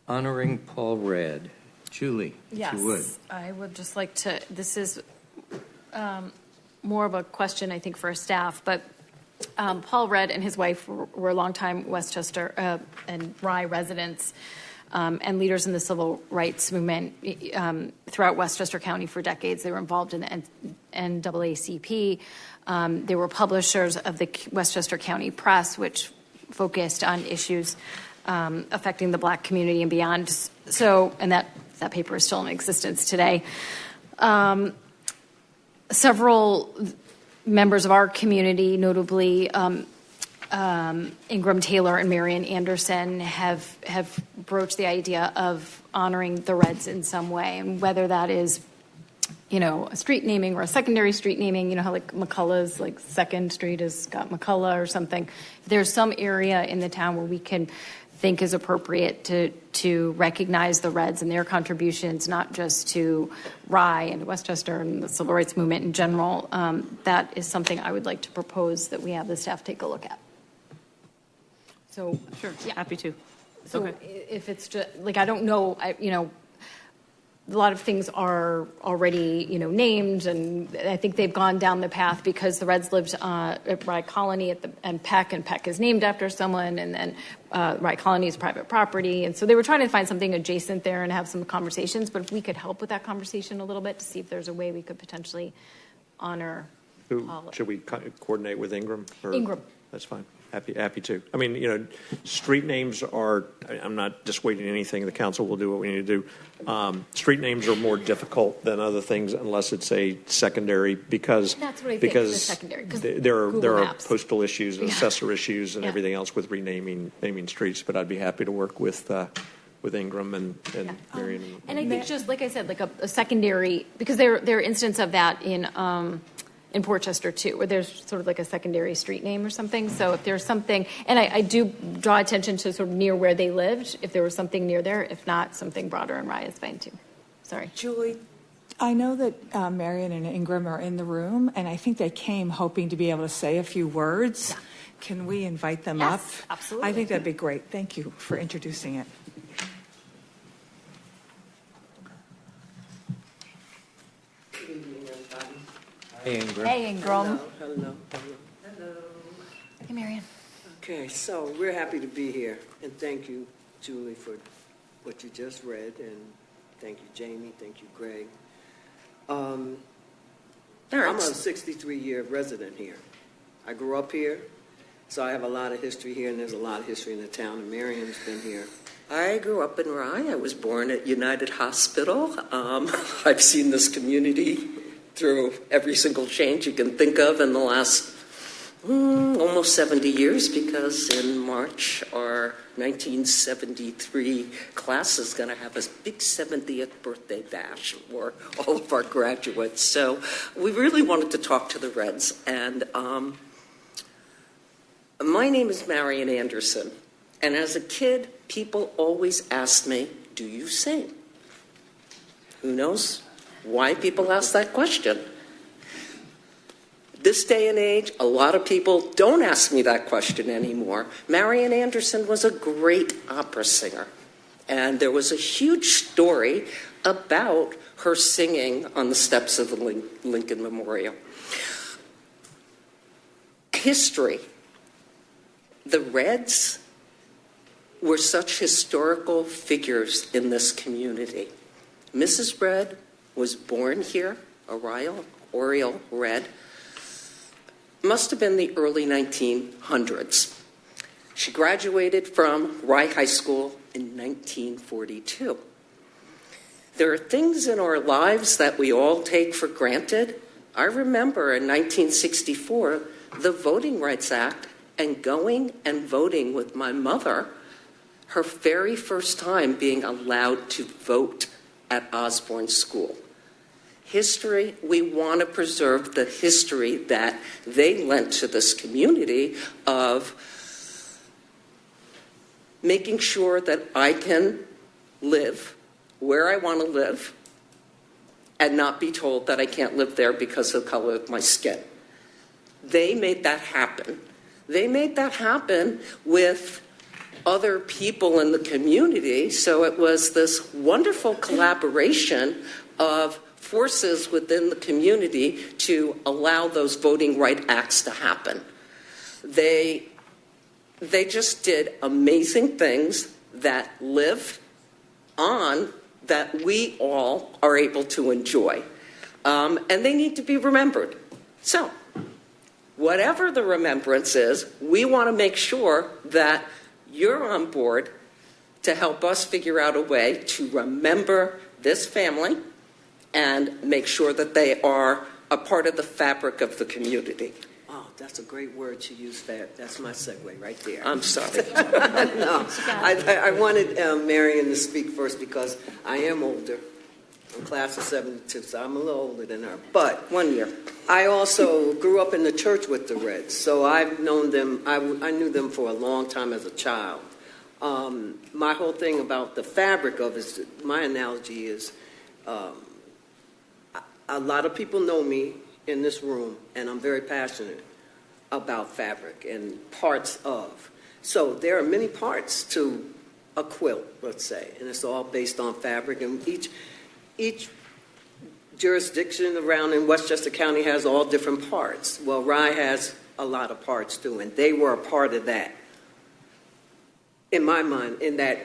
Honoring Paul Redd. Julie, if you would. Yes, I would just like to, this is more of a question, I think, for staff, but Paul Redd and his wife were longtime Westchester and Rye residents and leaders in the civil rights movement throughout Westchester County for decades. They were involved in the NAACP. They were publishers of the Westchester County Press, which focused on issues affecting the Black community and beyond. So, and that paper is still in existence today. Several members of our community, notably Ingram Taylor and Marian Anderson, have broached the idea of honoring the Reds in some way, and whether that is, you know, a street naming or a secondary street naming. You know how like McCullough's, like Second Street has got McCullough or something. If there's some area in the town where we can think is appropriate to recognize the Reds and their contributions, not just to Rye and Westchester and the civil rights movement in general, that is something I would like to propose that we have the staff take a look at. So Sure, yeah. happy to. So Okay. if it's just like, I don't know, you know, a lot of things are already, you know, named, and I think they've gone down the path because the Reds lived at Rye Colony and Peck is named after someone, and then Rye Colony is private property, and so they were trying to find something adjacent there and have some conversations. But if we could help with that conversation a little bit to see if there's a way we could potentially honor. Should we coordinate with Ingram? Ingram. That's fine. Happy to. I mean, you know, street names are, I'm not dissuading anything. The council will do what we need to do. Street names are more difficult than other things unless it's a secondary, because That's what I think, the secondary, 'cause there Google are Maps. postal issues and assessor issues and Yeah. everything else with naming streets. But I'd be happy to work with Ingram and Marion. And I think just like I said, like a secondary, because there are instances of that in Portchester too, where there's sort of like a secondary street name or something. So if there's something, and I do draw attention to sort of near where they lived, if there was something near there. If not, something broader and Rye is fine too. Sorry. Julie, I know that Marion and Ingram are in the room, and I think they came hoping to be able to say a few words. Yeah. Can we invite them Yes, up? absolutely. I think that'd be great. Thank you for introducing it. Hey, Ingram. Hey, Ingram. Hello. Hey, Marion. Okay, so we're happy to be here, and thank you, Julie, for what you just read, and thank you, Jamie, thank you, Greg. I'm a 63-year resident here. I grew up here, so I have a lot of history here, and there's a lot of history in the town, and Marion's been here. I grew up in Rye. I was born at United Hospital. I've seen this community through every single change you can think of in the last almost 70 years, because in March our 1973 class is going to have a big 70th birthday bash for all of our graduates. So we really wanted to talk to the Reds. And my name is Marian Anderson. And as a kid, people always asked me, do you sing? Who knows why people ask that question? This day and age, a lot of people don't ask me that question anymore. Marian Anderson was a great opera singer. And there was a huge story about her singing on the steps of the Lincoln Memorial. History. The Reds were such historical figures in this community. Mrs. Redd was born here, Oriole Redd. Must have been the early 1900s. She graduated from Rye High School in 1942. There are things in our lives that we all take for granted. I remember in 1964, the Voting Rights Act, and going and voting with my mother, her very first time being allowed to vote at Osborne School. History, we want to preserve the history that they lent to this community of making sure that I can live where I want to live and not be told that I can't live there because of the color of my skin. They made that happen. They made that happen with other people in the community. So it was this wonderful collaboration of forces within the community to allow those voting right acts to happen. They just did amazing things that live on, that we all are able to enjoy. And they need to be remembered. So, whatever the remembrance is, we want to make sure that you're on board to help us figure out a way to remember this family and make sure that they are a part of the fabric of the community. Oh, that's a great word to use. That's my segue right there. I'm sorry. No, I wanted Marion to speak first because I am older. I'm class of 72, so I'm a little older than her. But 1 year. I also grew up in the church with the Reds, so I've known them. I knew them for a long time as a child. My whole thing about the fabric of it, my analogy is, a lot of people know me in this room, and I'm very passionate about fabric and parts of. So there are many parts to a quilt, let's say, and it's all based on fabric. And each jurisdiction around in Westchester County has all different parts. Well, Rye has a lot of parts too, and they were a part of that, in my mind, in that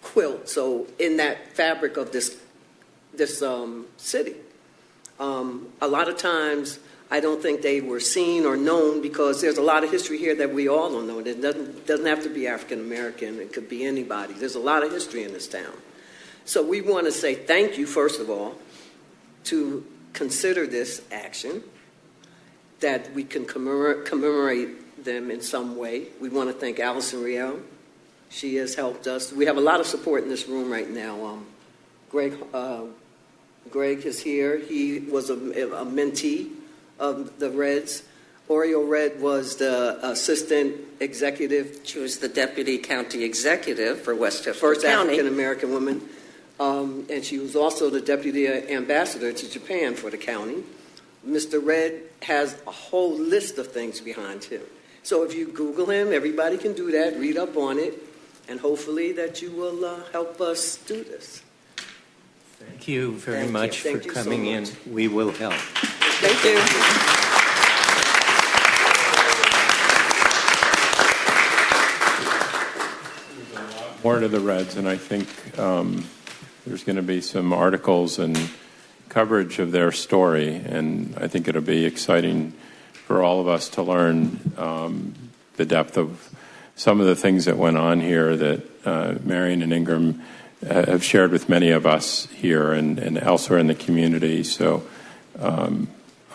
quilt. So in that fabric of this city. A lot of times, I don't think they were seen or known because there's a lot of history here that we all don't know. It doesn't have to be African American. It could be anybody. There's a lot of history in this town. So we want to say thank you, first of all, to consider this action, that we can commemorate them in some way. We want to thank Allison Riel. She has helped us. We have a lot of support in this room right now. Greg is here. He was a mentee of the Reds. Oriole Red was the assistant executive. She was the deputy county executive for Westchester First County. African-American woman. And she was also the deputy ambassador to Japan for the county. Mr. Red has a whole list of things behind him. So if you Google him, everybody can do that, read up on it, and hopefully that you will help us do this. Thank you very Thank you. much for Thank you so coming in. much. We will help. Thank you. More to the Reds, and I think there's going to be some articles and coverage of their story, and I think it'll be exciting for all of us to learn the depth of some of the things that went on here that Marion and Ingram have shared with many of us here and elsewhere in the community. So I'm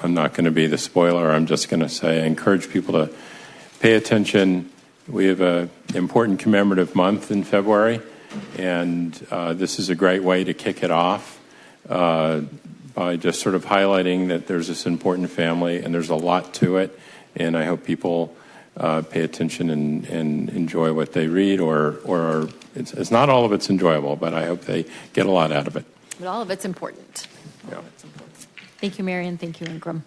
not going to be the spoiler. I'm just going to say I encourage people to pay attention. We have an important commemorative month in February, and this is a great way to kick it off by just sort of highlighting that there's this important family and there's a lot to it, and I hope people pay attention and enjoy what they read, or it's not all of it's enjoyable, but I hope they get a lot out of it. But all of it's important. Yeah. Thank you, Marion. Thank you, Ingram.